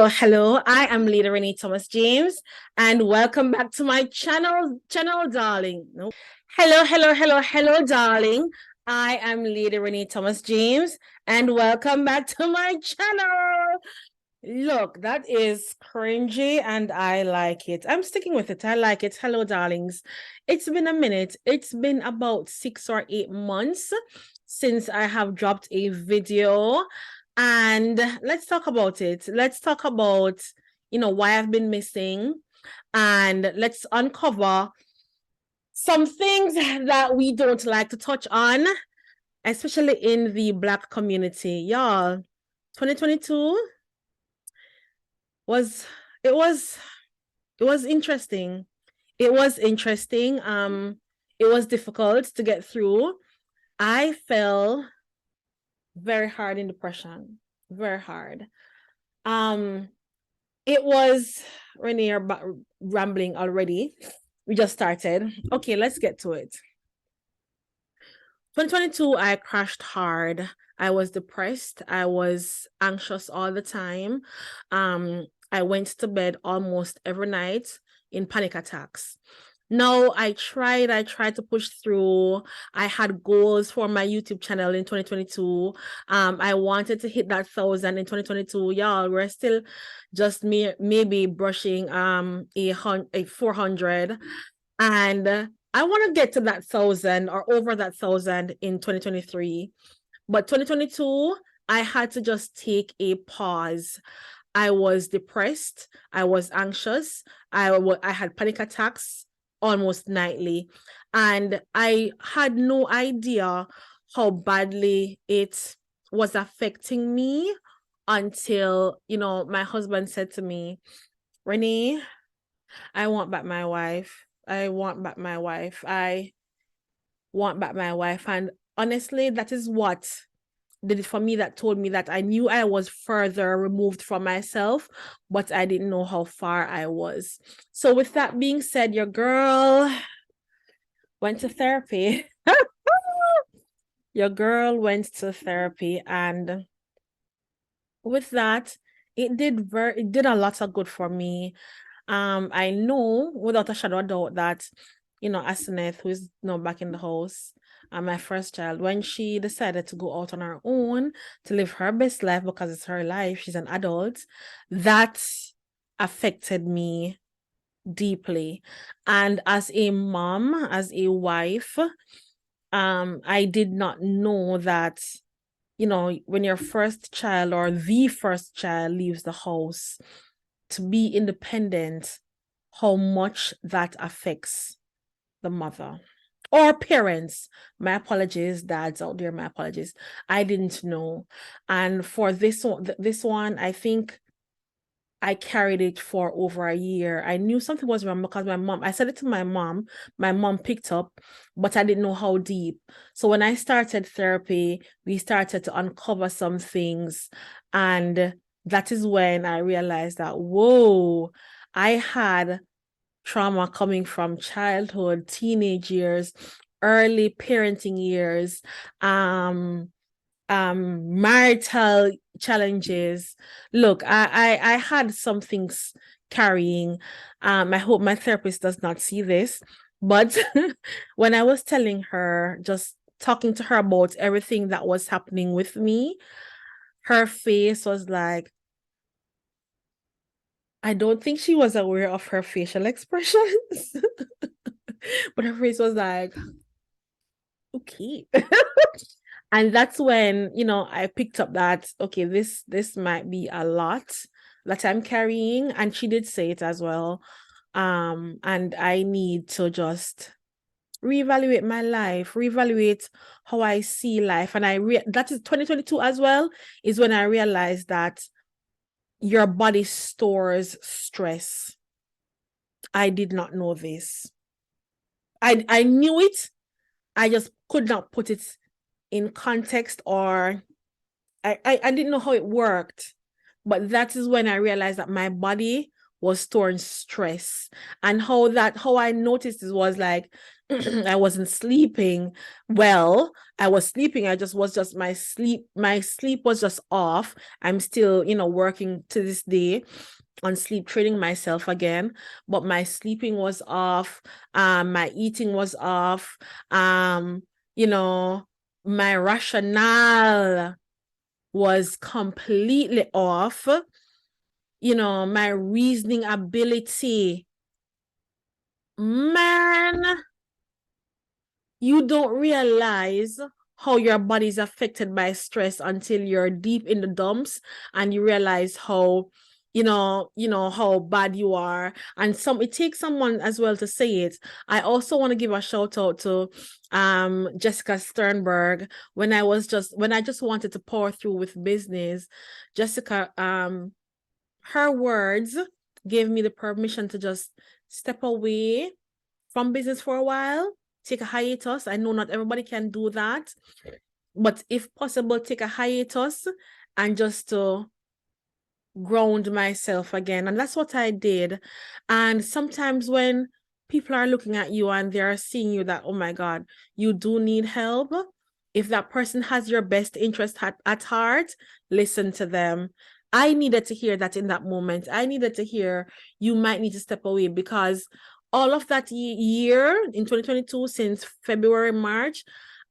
Hello, I am Leader Renee Thomas James, and welcome back to my channel, darling. No. Hello, darling. I am Leader Renee Thomas James, and welcome back to my channel. Look, that is cringy, and I like it. I'm sticking with it. I like it. Hello, darlings. It's been a minute. It's been about 6 or 8 months since I have dropped a video. And let's talk about it. Let's talk about, why I've been missing. And let's uncover some things that we don't like to touch on, especially in the Black community. Y'all, 2022 was it was it was interesting. It was interesting. It was difficult to get through. I fell very hard in depression. Very hard. It was Renae rambling already. We just started. Okay, let's get to it. 2022, I crashed hard. I was depressed. I was anxious all the time. I went to bed almost every night in panic attacks. No, I tried to push through. I had goals for my YouTube channel in 2022. I wanted to hit that 1,000 in 2022. Y'all, we're still just maybe brushing a 400. And I want to get to that 1,000 or over that 1,000 in 2023. But 2022, I had to just take a pause. I was depressed. I was anxious. I had panic attacks almost nightly. And I had no idea how badly it was affecting me until, my husband said to me, Renae, I want back my wife. I want back my wife. I want back my wife. And honestly, that is what did it for me, that told me that I knew I was further removed from myself, but I didn't know how far I was. So with that being said, your girl went to therapy. Your girl went to therapy, and with that, it did a lot of good for me. I know without a shadow of doubt that, Aseneth, who is now back in the house, my first child, when she decided to go out on her own to live her best life because it's her life, she's an adult, that affected me deeply. And as a mom, as a wife, I did not know that, when your first child or the first child leaves the house to be independent, how much that affects the mother or parents. My apologies, dads out there, my apologies. I didn't know. And for this one, I think I carried it for over a year. I knew something was wrong because I said it to my mom picked up, but I didn't know how deep. So when I started therapy, we started to uncover some things. And that is when I realized that, whoa, I had trauma coming from childhood, teenage years, early parenting years, marital challenges. Look, I had some things carrying. I hope my therapist does not see this, but when I was telling her, just talking to her about everything that was happening with me, her face was like, I don't think she was aware of her facial expressions, but her face was like, okay. And that's when, I picked up that, okay, this might be a lot that I'm carrying. And she did say it as well. And I need to just reevaluate my life, reevaluate how I see life. And that is 2022 as well, is when I realized that your body stores stress. I did not know this. I knew it. I just could not put it in context, or I didn't know how it worked. But that is when I realized that my body was storing stress. And how I noticed it was like, I wasn't sleeping well. I was sleeping. I just was just my sleep was just off. I'm still, working to this day on sleep training myself again, but my sleeping was off. My eating was off. You know, my rationale was completely off. My reasoning ability, man, you don't realize how your body is affected by stress until you're deep in the dumps and you realize how how bad you are. And it takes someone as well to say it. I also want to give a shout out to Jessica Sternberg. When I just wanted to power through with business, Jessica, her words gave me the permission to just step away from business for a while, take a hiatus. I know not everybody can do that, but if possible, take a hiatus and just to ground myself again. And that's what I did. And sometimes when people are looking at you and they're seeing you that, oh my God, you do need help. If that person has your best interest at heart, listen to them. I needed to hear that in that moment. I needed to hear you might need to step away, because all of that year in 2022, since February, March,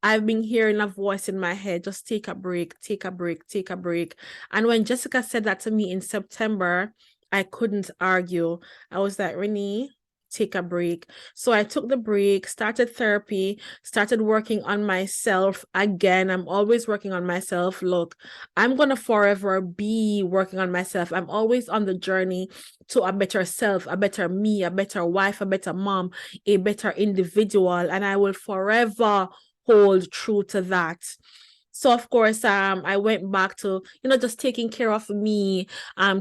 I've been hearing a voice in my head, just take a break, take a break, take a break. And when Jessica said that to me in September, I couldn't argue. I was like, Renae, take a break. So I took the break, started therapy, started working on myself again. I'm always working on myself. Look, I'm going to forever be working on myself. I'm always on the journey to a better self, a better me, a better wife, a better mom, a better individual. And I will forever hold true to that. So of course, I went back to, just taking care of me,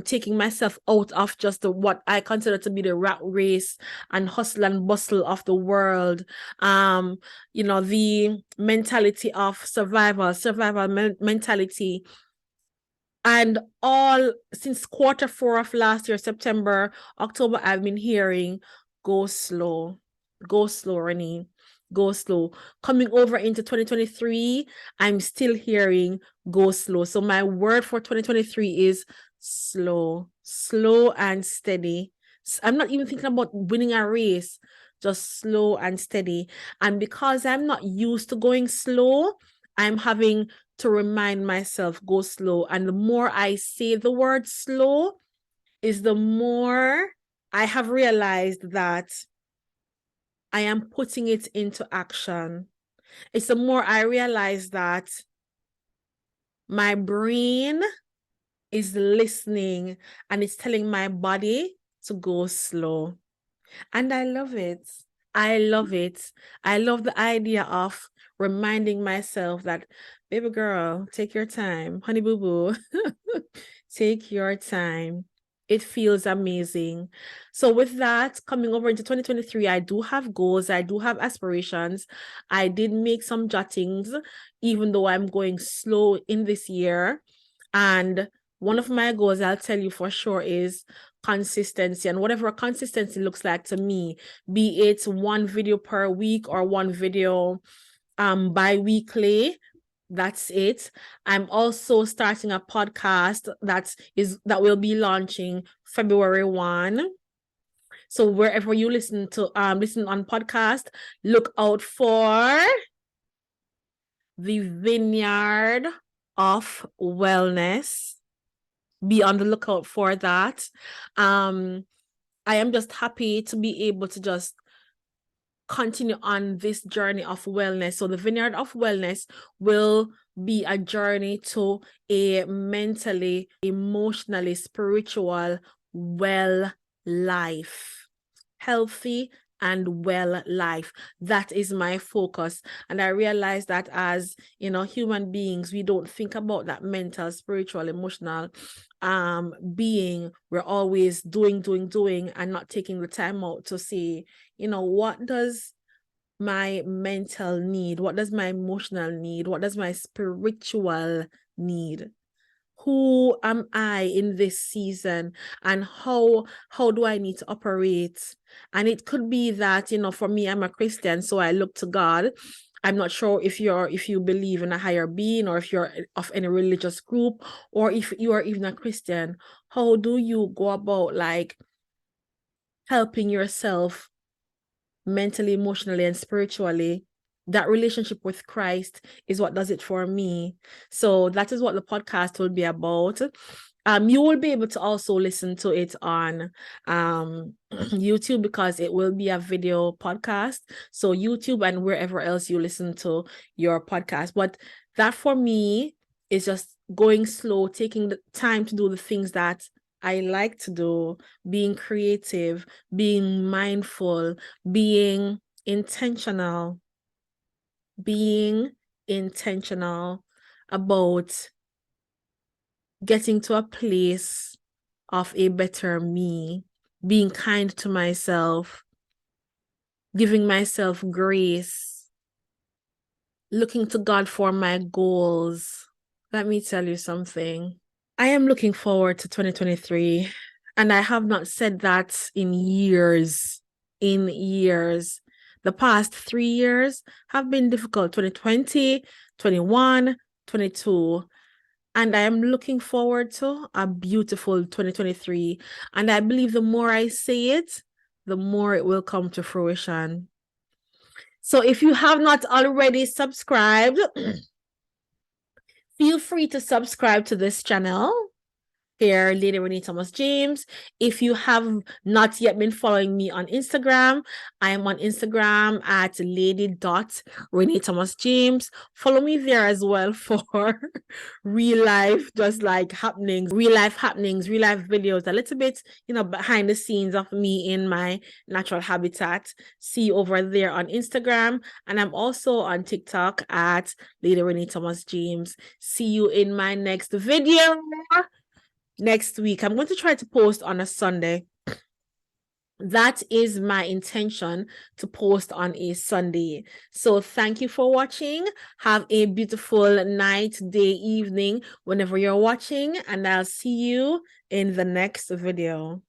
taking myself out of just what I consider to be the rat race and hustle and bustle of the world. The mentality of survival mentality. And all since Q4 of last year, September, October, I've been hearing, go slow, Renae, go slow. Coming over into 2023, I'm still hearing, go slow. So my word for 2023 is slow and steady. I'm not even thinking about winning a race, just slow and steady. And because I'm not used to going slow, I'm having to remind myself, go slow. And the more I say the word slow, is the more I have realized that I am putting it into action. It's the more I realize that my brain is listening and it's telling my body to go slow. And I love it. I love it. I love the idea of reminding myself that, baby girl, take your time. Honey boo boo, take your time. It feels amazing. So with that, coming over into 2023, I do have goals. I do have aspirations. I did make some jottings, even though I'm going slow in this year. And one of my goals, I'll tell you for sure, is consistency. And whatever consistency looks like to me, be it one video per week or one video bi-weekly, that's it. I'm also starting a podcast that will be launching February 1. So wherever you listen on podcast, look out for the Vineyard of Wellness. Be on the lookout for that. I am just happy to be able to just continue on this journey of wellness. So the Vineyard of Wellness will be a journey to a mentally, emotionally, spiritual, well life. Healthy and well life. That is my focus. And I realize that as, human beings, we don't think about that mental, spiritual, emotional being. We're always doing and not taking the time out to say, what does my mental need? What does my emotional need? What does my spiritual need? who am I in this season, and how do I need to operate? And it could be that, for me, I'm a Christian, so I look to God. I'm not sure if you believe in a higher being, or if you're of any religious group, or if you are even a Christian. How do you go about helping yourself mentally, emotionally, and spiritually? That relationship with Christ is what does it for me. So that is what the podcast will be about. You will be able to also listen to it on YouTube, because it will be a video podcast. So YouTube and wherever else you listen to your podcast. But that for me is just going slow, taking the time to do the things that I like to do, being creative, being mindful, being intentional about getting to a place of a better me, being kind to myself, giving myself grace, looking to God for my goals. Let me tell you something. I am looking forward to 2023, and I have not said that in years. The past 3 years have been difficult: 2020, 21, 22. And I am looking forward to a beautiful 2023. And I believe the more I say it, the more it will come to fruition. So if you have not already subscribed, feel free to subscribe to this channel here, Lady Renae Thomas James. If you have not yet been following me on Instagram, I am on Instagram at lady.Renae Thomas James. Follow me there as well for real life, just like happenings, real life videos, a little bit, behind the scenes of me in my natural habitat. See you over there on Instagram. And I'm also on TikTok at Lady Renae Thomas James. See you in my next video next week. I'm going to try to post on a Sunday. That is my intention, to post on a Sunday. So thank you for watching. Have a beautiful night, day, evening, whenever you're watching, and I'll see you in the next video.